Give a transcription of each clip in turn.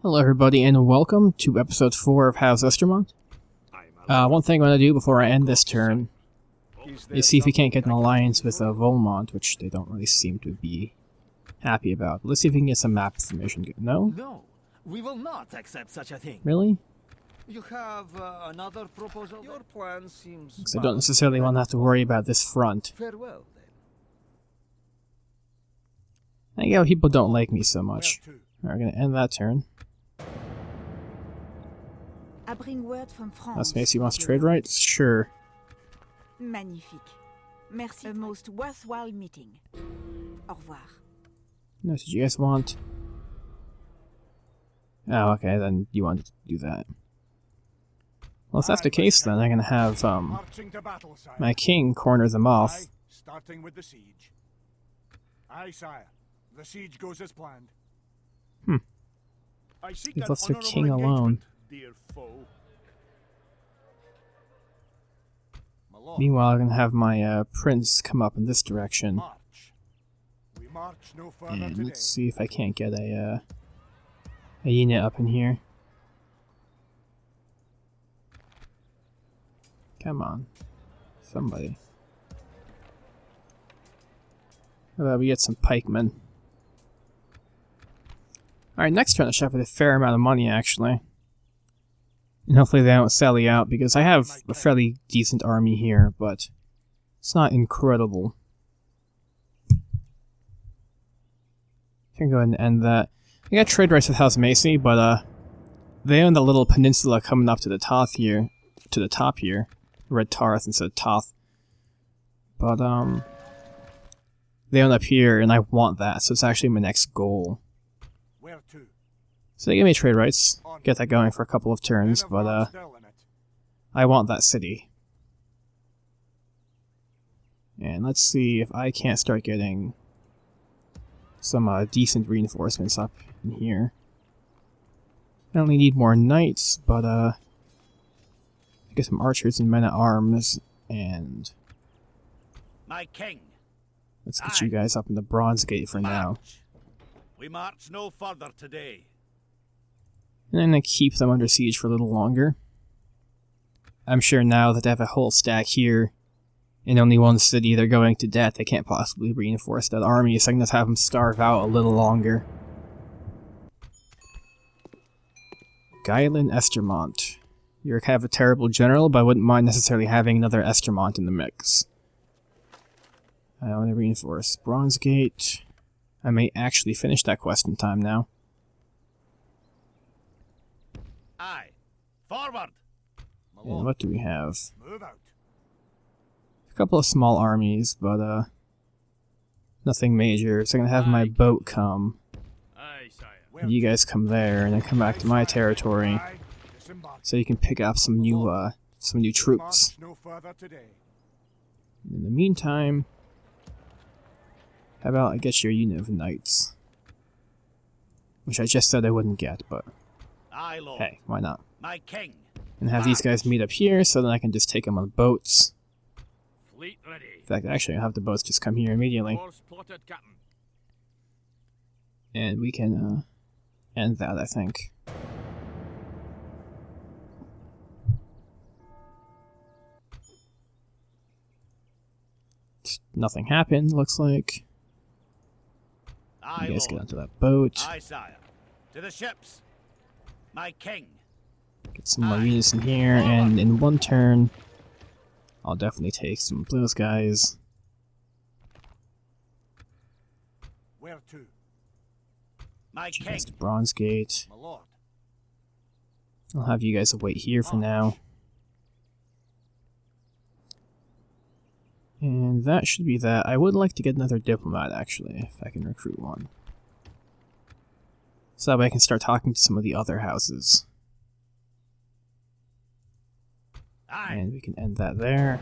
Hello everybody and welcome to episode 4 of House Estermont. One thing I want to do before I end this turn is see if we can't get an alliance with Volmont, which they don't really seem to be happy about. Let's see if we can get some map information. No? No, we will not accept such a thing. Really? You have another proposal? Your plan seems... Because I don't necessarily want to have to worry about this front. Farewell, then. I get why people don't like me so much. We're going to end that turn. I bring word from France. House Macy wants trade rights? Sure. Magnifique. Merci. A most worthwhile meeting. Au revoir. No, did you guys want? Oh, okay, then you wanted to do that. Well, if that's the case, then I'm gonna have my king corner them off. Starting with the siege. Aye, sire. The siege goes as planned. I seek He an lets the honorable king alone. dear foe. Meanwhile, I'm gonna have my prince come up in this direction, March. We march no further and today. let's see if I can't get a unit up in here. Come on, somebody. How about we get some pikemen? Alright, next turn I should have a fair amount of money, actually. And hopefully they don't sally out, because I have a fairly decent army here, but it's not incredible. I can go ahead and end that. I got trade rights with House Macy, but they own the little peninsula coming up to the top here. Red Tarth instead of Toth. But they own up here, and I want that, so it's actually my next goal. Where to? So they give me trade rights, get that going for a couple of turns, but I want that city. And let's see if I can't start getting some decent reinforcements up in here. I only need more knights, but I get some archers and men-at-arms, and My king. let's get you guys up in the Bronze Gate for now. We march no further today. And I'm gonna keep them under siege for a little longer. I'm sure now that they have a whole stack here in only one city, they're going to death. They can't possibly reinforce that army, so I'm gonna have them starve out a little longer. House Estermont. You're kind of a terrible general, but I wouldn't mind necessarily having another Estermont in the mix. I want to reinforce Bronze Gate. I may actually finish that quest in time now. Aye. Forward. And what do we have? Move out. A couple of small armies, but nothing major. So I'm gonna have my boat come. Aye, sire. And you guys come there, and then come back to my territory, Aye, disembark. so you can pick up some new troops. March no further today. In the meantime, how about I get your unit of knights? Which I just said I wouldn't get, but Aye, lord. hey, why not? My king. And have these guys meet up here, so then I can just take them on boats. Fleet ready. In fact, actually, I'll have the boats just come here immediately. Course plotted, captain. And we can end that, I think. Nothing happened, looks like. Aye, You guys get lord. onto that boat. Aye, sire. To the ships. My king. Get some more units in here, and in one turn, I'll definitely take some of those guys. Where to? My You king. guys to Bronze Gate. My lord. I'll have you guys wait here for now. And that should be that. I would like to get another diplomat, actually, if I can recruit one. So that way I can start talking to some of the other houses. Aye. And we can end that there.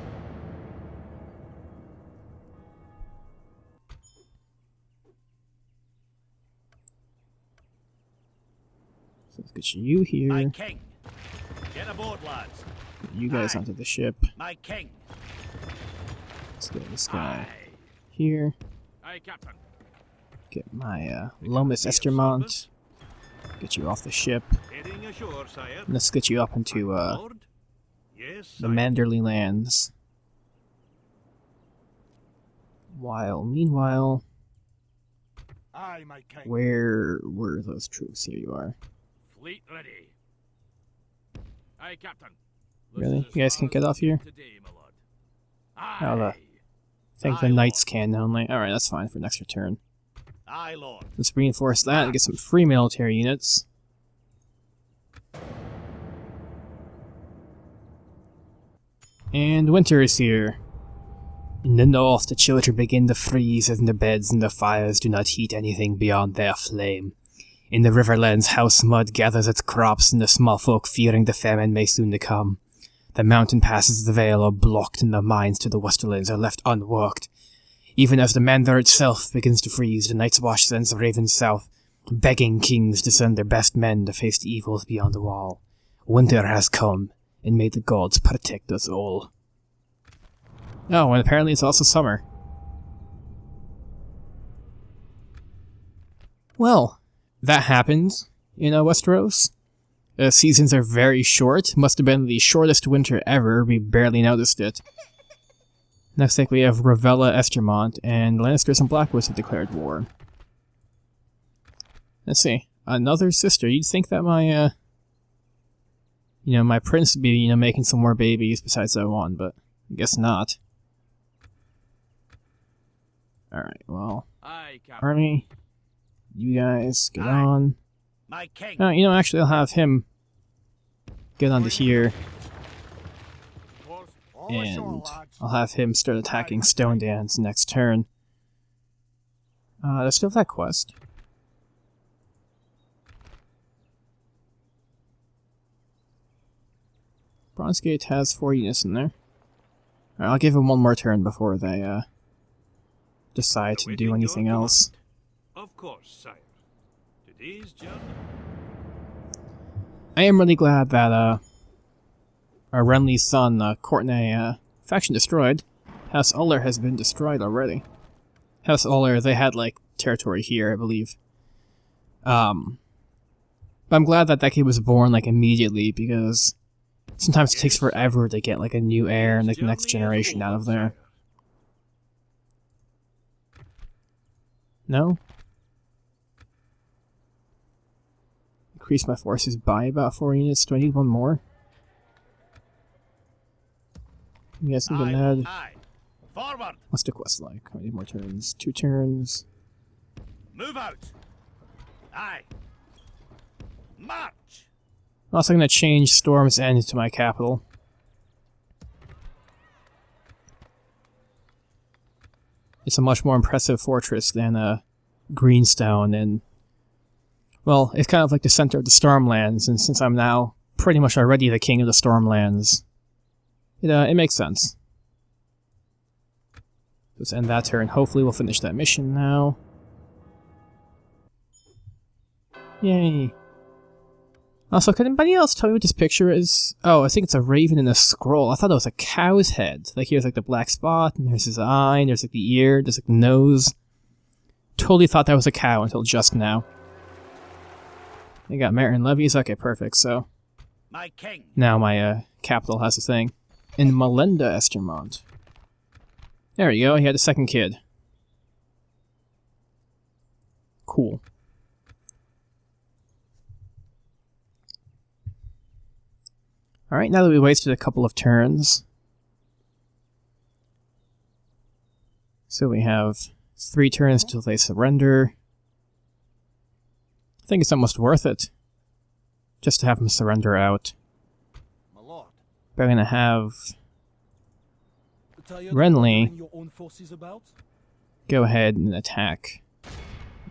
So let's get you My here. king. Get aboard, lads. Get you guys onto the ship. My king. Let's get this guy Aye. here. Aye, captain. Get my House Estermont. Get you off the ship. Heading ashore, sire. Let's get you up into Lord? Yes, the sire. Manderley lands. Meanwhile, Aye, my king. where were those troops? Here you are. Fleet ready. Aye, Captain. Really? You guys can't get off here? Today, my lord. Oh, the, I think the Aye, knights can only. Alright, that's fine for next return. Aye, Lord. Let's reinforce that and get some free military units. And winter is here. In the north, the children begin to freeze in their beds, and the fires do not heat anything beyond their flame. In the riverlands, house mud gathers its crops, and the small folk, fearing the famine may soon to come. The mountain passes of the Vale are blocked, and the mines to the westerlands are left unworked. Even as the Mandar itself begins to freeze, the Night's Watch sends the ravens south, begging kings to send their best men to face the evils beyond the wall. Winter has come, and may the gods protect us all. Oh, and apparently it's also summer. Well, that happens in Westeros. The seasons are very short. Must have been the shortest winter ever. We barely noticed it. Next thing we have Ravella Estermont, and Lannisters and Blackwoods have declared war. Let's see. Another sister. You'd think that my, my prince would be, making some more babies besides that one, but I guess not. Alright, well. Aye, Captain. Army, you guys, get Aye. on. My king. No, actually I'll have him get onto here, All and ashore, lads. I'll have him start attacking Stone Dance next turn. Let's do that quest. Bronzegate has 4 units in there. Alright, I'll give him one more turn before they, decide to do Awaiting anything your else. command. Of course, sire. Today's journey. I am really glad that, our Renly's son, Courtenay, faction destroyed. House Uller has been destroyed already. House Uller, they had, territory here, I believe. But I'm glad that that kid was born, immediately, because sometimes it takes forever to get, a new heir and, the next generation out of there. No? Increase my forces by about 4 units. Do I need one more? You guys can get ahead. Aye. Forward. What's the quest like? I need more turns. 2 turns. Move out. Aye. March. I'm also going to change Storm's End to my capital. It's a much more impressive fortress than Greenstone, and well, it's kind of like the center of the Stormlands, and since I'm now pretty much already the king of the Stormlands, it makes sense. Let's end that turn. Hopefully we'll finish that mission now. Yay. Also, can anybody else tell me what this picture is? Oh, I think it's a raven and a scroll. I thought it was a cow's head. Here's the black spot, and there's his eye, and there's the ear, there's the nose. Totally thought that was a cow until just now. They got Merton levies. Okay, perfect. So My king. now my capital has a thing. In Melinda Estermont. There we go. He had a second kid. Cool. Alright, now that we wasted a couple of turns. So we have 3 turns till they surrender. I think it's almost worth it. Just to have them surrender out. My lord. But I'm gonna have Renly Your own forces about? go ahead and attack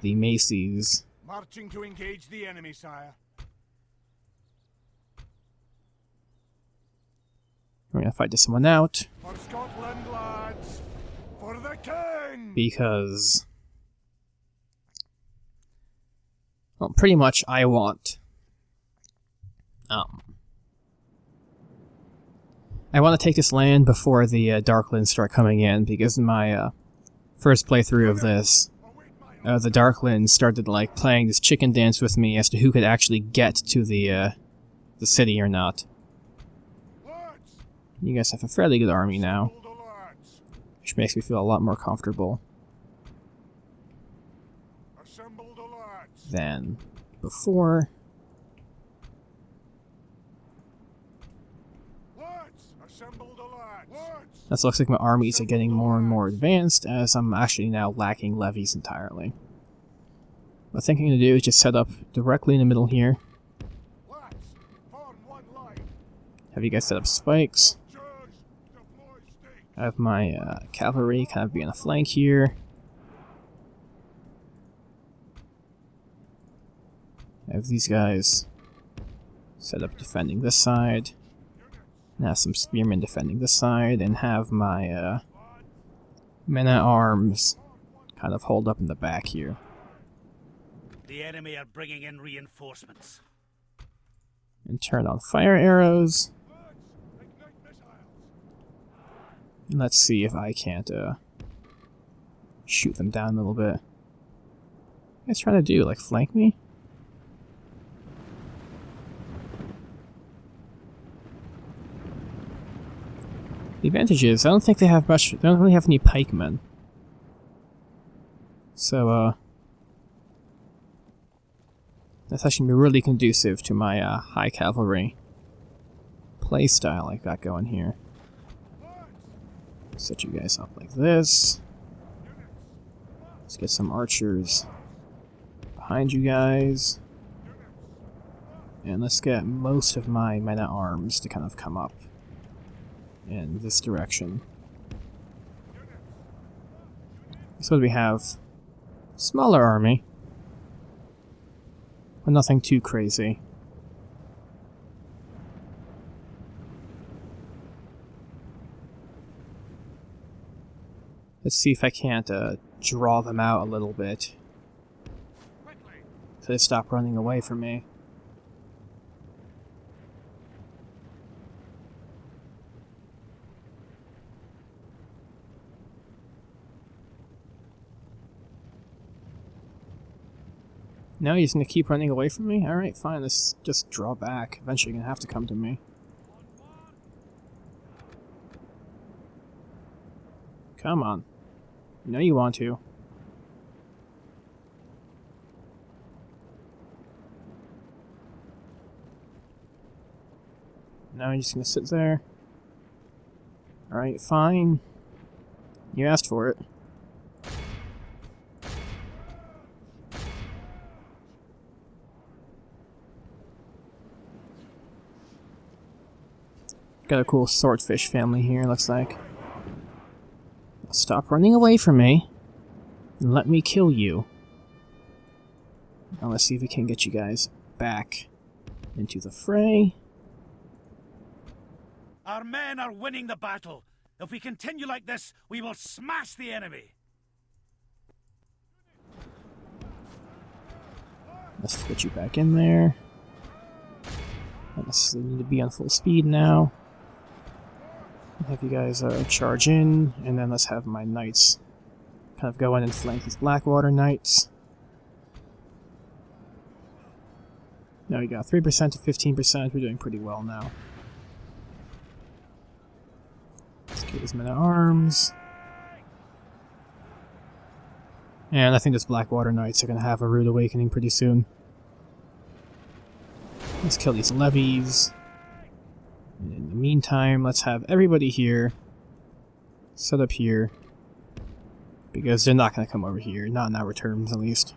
the Macy's. Marching to engage the enemy, sire. We're gonna fight this one out. For Scotland, lads. For the king. Because, well, pretty much I want I want to take this land before the Darklands start coming in, because in my first playthrough of this, Await my the Darklands started like playing this chicken dance with me as to who could actually get to the city or not. You guys have a fairly good army now, which makes me feel a lot more comfortable than before. This looks like my armies are getting more and more advanced, as I'm actually now lacking levies entirely. What I'm thinking to do is just set up directly in the middle here. Have you guys set up spikes. I have my cavalry kind of be on a flank here. I have these guys set up defending this side. And have some spearmen defending this side, and have my men-at-arms kind of hold up in the back here. The enemy are bringing in reinforcements. And turn on fire arrows. And let's see if I can't shoot them down a little bit. What are you guys trying to do? Like flank me? The advantage is, I don't think they have much, they don't really have any pikemen. So, that's actually gonna be really conducive to my, high cavalry playstyle I got going here. Set you guys up like this. Let's get some archers behind you guys. And let's get most of my men-at-arms to kind of come up in this direction. So we have smaller army, but nothing too crazy. Let's see if I can't draw them out a little bit so they stop running away from me. No, he's gonna keep running away from me? Alright, fine, let's just draw back. Eventually you're gonna have to come to me. Come on. You know you want to. Now you're just gonna sit there. Alright, fine. You asked for it. Got a cool swordfish family here, looks like. Stop running away from me, and let me kill you. Now let's see if we can get you guys back into the fray. Our men are winning the battle. If we continue like this, we will smash the enemy. Let's get you back in there. Don't necessarily need to be on full speed now. Have you guys charge in, and then let's have my knights kind of go in and flank these Blackwater knights. Now we got 3% to 15%. We're doing pretty well now. Let's get these men-at-arms. And I think those Blackwater knights are going to have a rude awakening pretty soon. Let's kill these levies. And in the meantime, let's have everybody here set up here, because they're not going to come over here, not in our terms at least.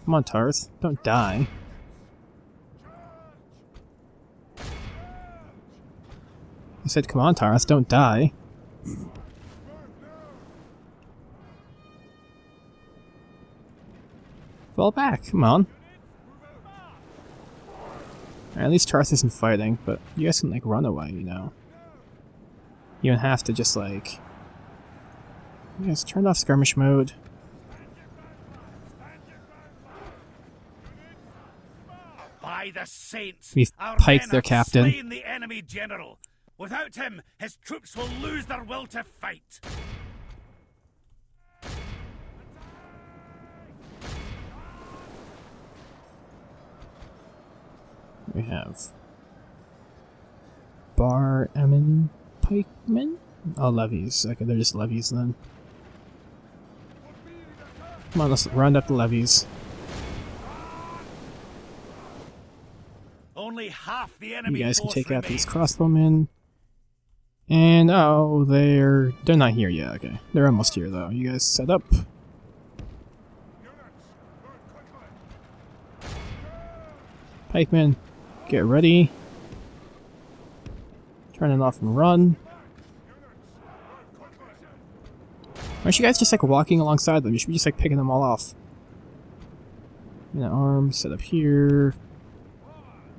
Come on, Tarth, don't die. I said, come on, Tarth, don't die. Fall back, come on. At least Tarth isn't fighting, but you guys can, like, run away, you know. You don't have to just, like... You guys turned off skirmish mode. By the saints, We've our piked men their have captain. slain the enemy general. Without him, his troops will lose their will to fight. We have Bar Emin Pikemen? Oh, levies. Okay, they're just levies then. Come on, let's round up the levies. Only half the enemy You guys can force take out these remains. crossbowmen. And, oh, they're not here yet. Okay, they're almost here though. You guys set up. Pikemen, get ready. Turn it off and run. Aren't you guys just like walking alongside them? You should be just like picking them all off. Arms set up here.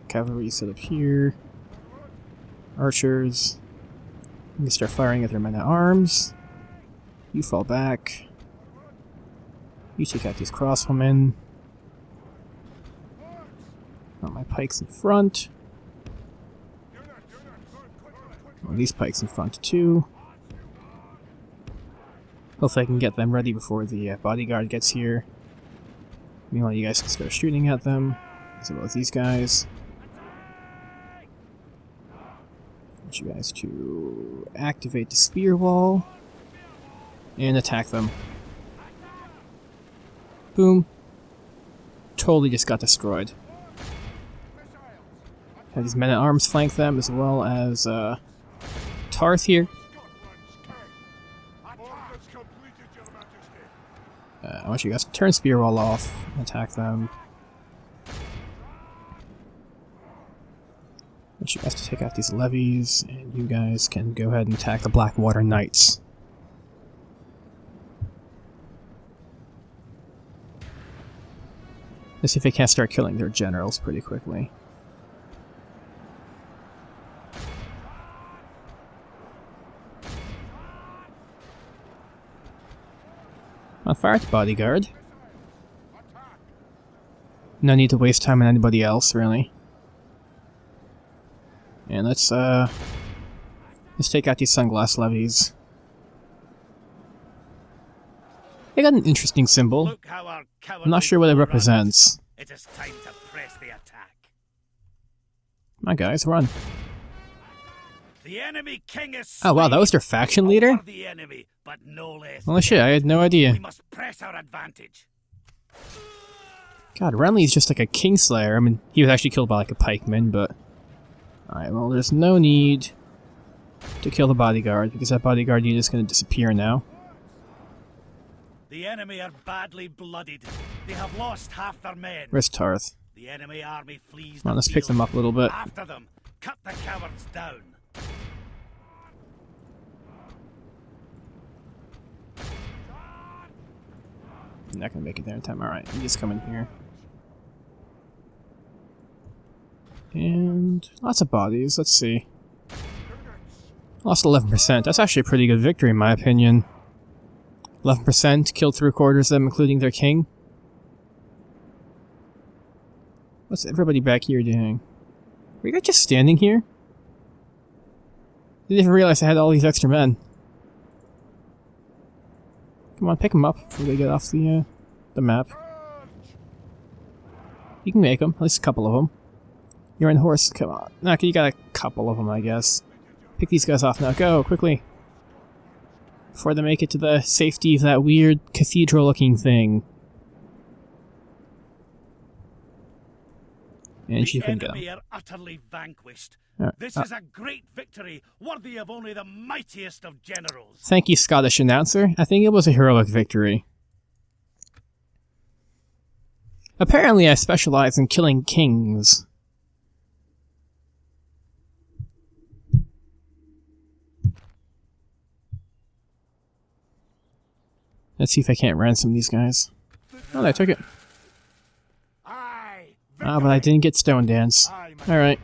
Cavalry set up here. Archers. You can start firing at their men-at-arms. You fall back. You take out these crossbowmen. Got my pikes in front. Oh, these pikes in front too. Hopefully I can get them ready before the bodyguard gets here. Meanwhile, you guys can start shooting at them, as well as these guys. I want you guys to activate the spear wall and attack them. Boom. Totally just got destroyed. Have these men-at-arms flank them, as well as Tarth here. I want you guys to turn spear wall off and attack them. I want you guys to take out these levies, and you guys can go ahead and attack the Blackwater Knights. Let's see if they can't start killing their generals pretty quickly. On fire at the bodyguard. No need to waste time on anybody else, really. And let's take out these sunglass levies. They got an interesting symbol. Look how our I'm not sure what it cavalry represents. runs. It is time to press the attack. Come on, guys, run. The enemy king is Oh wow, that was their slain. faction leader? Over the enemy, but no less. Holy shit, I had no idea. We must press our advantage. God, Renly's just like a Kingslayer. I mean, he was actually killed by like a pikeman, but... Alright, well, there's no need to kill the bodyguard, because that bodyguard unit is going to disappear now. The enemy are badly blooded. They have lost half their men. Where's Tarth? The enemy army flees. Come on, the let's pick them field. up a little bit. After them. Cut the cowards down. I'm not going to make it there in time. Alright, you just come in here. And lots of bodies. Let's see. Lost 11%. That's actually a pretty good victory, in my opinion. 11% killed 3/4 of them, including their king. What's everybody back here doing? Were you guys just standing here? Didn't even realize I had all these extra men. Come on, pick them up before they get off the map. You can make them, at least a couple of them. You're in horse, come on. Okay, you got a couple of them, I guess. Pick these guys off now, go, quickly. Before they make it to the safety of that weird cathedral-looking thing. And she couldn't get The enemy them. are utterly vanquished. Alright, This is a great victory, worthy of only the mightiest of generals. Thank you, Scottish announcer. I think it was a heroic victory. Apparently I specialize in killing kings. Let's see if I can't ransom these guys. Oh, I took it. Aye. Ah, but I didn't get Stone Dance. Aye, my Alright,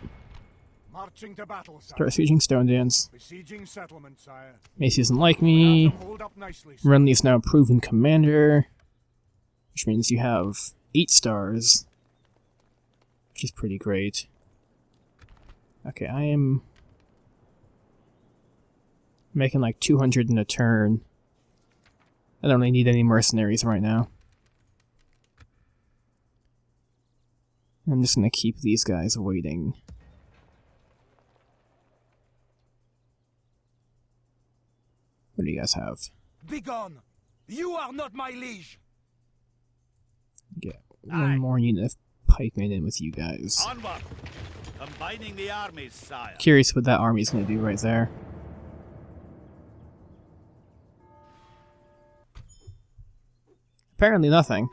marching to battle, sire. start sieging Stone Dance. Besieging settlement, sire. Macy doesn't like me. Have them hold up nicely, sire. Renly's now a proven commander. Which means you have 8 stars. Which is pretty great. Okay, I am Making like 200 in a turn. I don't really need any mercenaries right now. I'm just gonna keep these guys waiting. What do you guys have? Begone! You are not my liege! Get one more unit of pikemen in with you guys. Onward! Combining the armies, sire. Curious what that army's gonna do right there. Apparently nothing.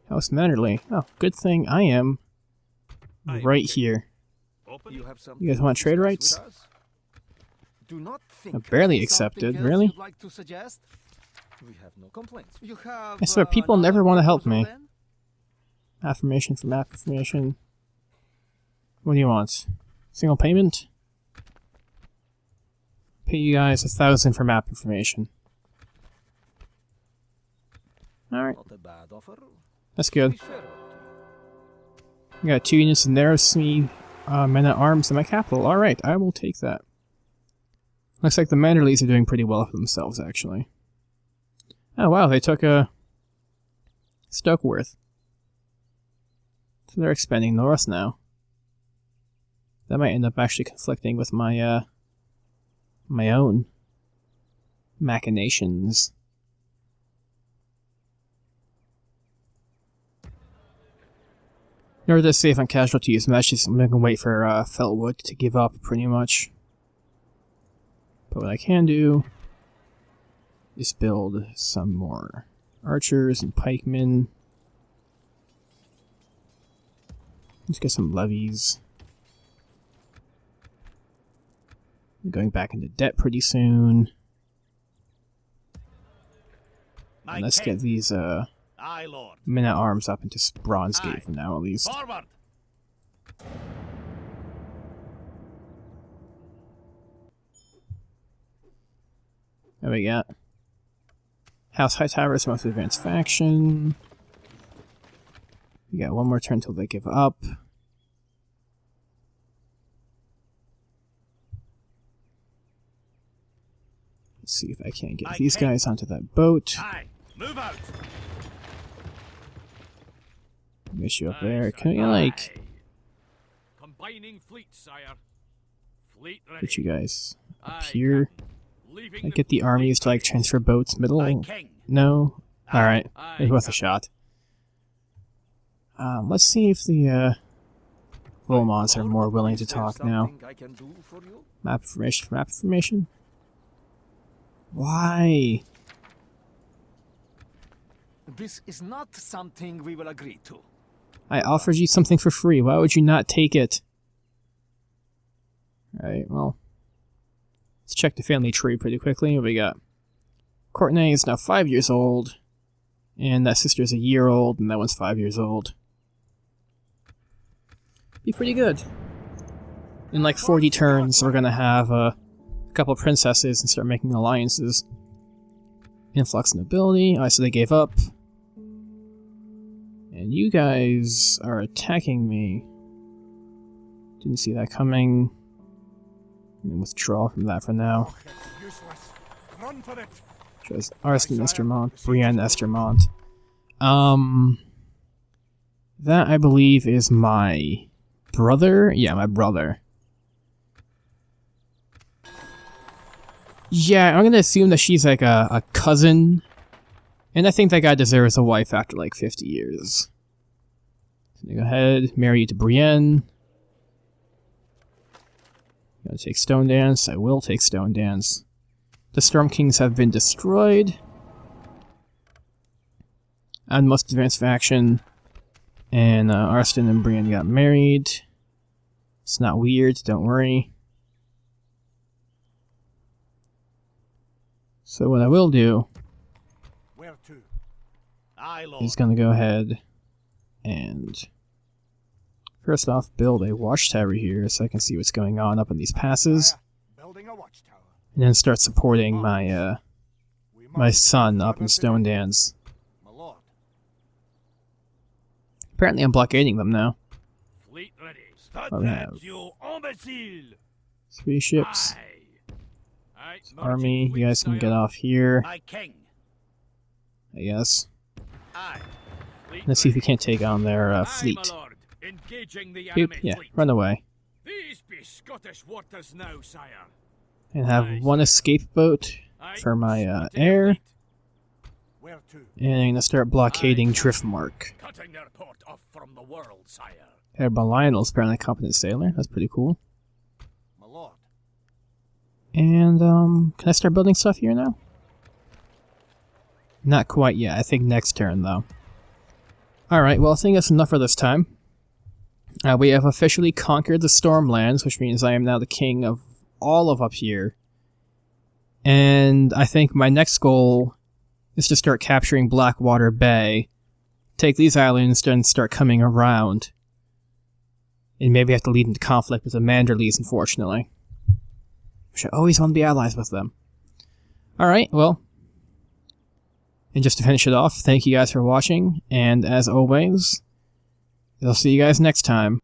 House Manderley. Oh, good thing I am right here. You have You guys want trade rights? Do not think Barely of accepted, something else really? you'd like to suggest? We have no complaints. You have, I swear, people another never want to help me. proposal then? Affirmation from affirmation. What do you want? Single payment? Pay you guys 1,000 for map information. Alright, Not a bad offer. that's good. Be fair about I got 2 units of Narrowsmith men at arms in my capital. Alright, I will take that. Looks like the Manderleys are doing pretty well for themselves, actually. Oh wow, they took a Stokeworth. So they're expanding north now. That might end up actually conflicting with my my own machinations. In order to save on casualties, I'm gonna wait for Feltwood to give up pretty much. But what I can do is build some more archers and pikemen. Let's get some levies. I'm going back into debt pretty soon. My And let's king. get these Aye, lord. men at arms up into Bronze Gate Aye. for now, at least. Forward! There we got House Hightower's most advanced faction. We got one more turn till they give up. Let's see if I can't get these guys onto that boat. Aye, move out! Get you up there. Can we, like, Combining fleets, sire. Fleet ready. get you guys up Aye, here? Captain. Leaving Can I the get the fleet armies to, like, ready. transfer boats middle? My king. No? Alright. Aye, It was a Captain. shot. Let's see if the, Volmonts are more willing to Is there talk now. something I can do for you? Map information for map information? Why? This is not something we will agree to. I offered you something for free. Why would you not take it? Alright, well. Let's check the family tree pretty quickly. What we got? Courtenay is now 5 years old. And that sister's a year old, and that one's 5 years old. Be pretty good. In like 40 turns, we're gonna have a couple princesses and start making alliances. Influx nobility. Oh, so they gave up. And you guys are attacking me. Didn't see that coming. And withdraw from that for now. It's useless. Run for it! Just Arglen Estermont, Brienne Estermont. That I believe is my brother? Yeah, my brother. Yeah, I'm gonna assume that she's like a cousin. And I think that guy deserves a wife after like 50 years. So go ahead, marry you to Brienne. You gotta take Stone Dance. I will take Stone Dance. The Storm Kings have been destroyed. And most advanced faction. And Arston and Brienne got married. It's not weird, don't worry. So what I will do Where to? Aye, lord. is gonna go ahead and first off build a watchtower here so I can see what's going on up in these passes. Sire, building a watchtower. And then start supporting my We my must son up in further Stone to- Dance. My lord. Apparently I'm blockading them now. Fleet ready. Oh, we have Drazule, imbecile! 3 ships. Aye. Aye, Army, merging you guys can fleet, get sire. off here, My king. I guess. Aye. Fleet Let's see if we ready. can't take on their Aye, fleet. my lord. Engaging the Boop, enemy yeah, fleet. run away. These be Scottish waters now, sire. And have Aye, one sire. escape boat Aye, for my spotting a air. fleet. Where to? And I'm gonna start blockading Aye. Driftmark. Cutting their port off from the world, sire. Admiral Lionel's apparently a competent sailor. That's pretty cool. My lord. And, can I start building stuff here now? Not quite yet. I think next turn, though. Alright, well, I think that's enough for this time. We have officially conquered the Stormlands, which means I am now the king of all of up here. And I think my next goal is to start capturing Blackwater Bay, take these islands, and start coming around. And maybe have to lead into conflict with the Manderleys, unfortunately. Which I always want to be allies with them. Alright, well. And just to finish it off, thank you guys for watching, and as always, I'll see you guys next time.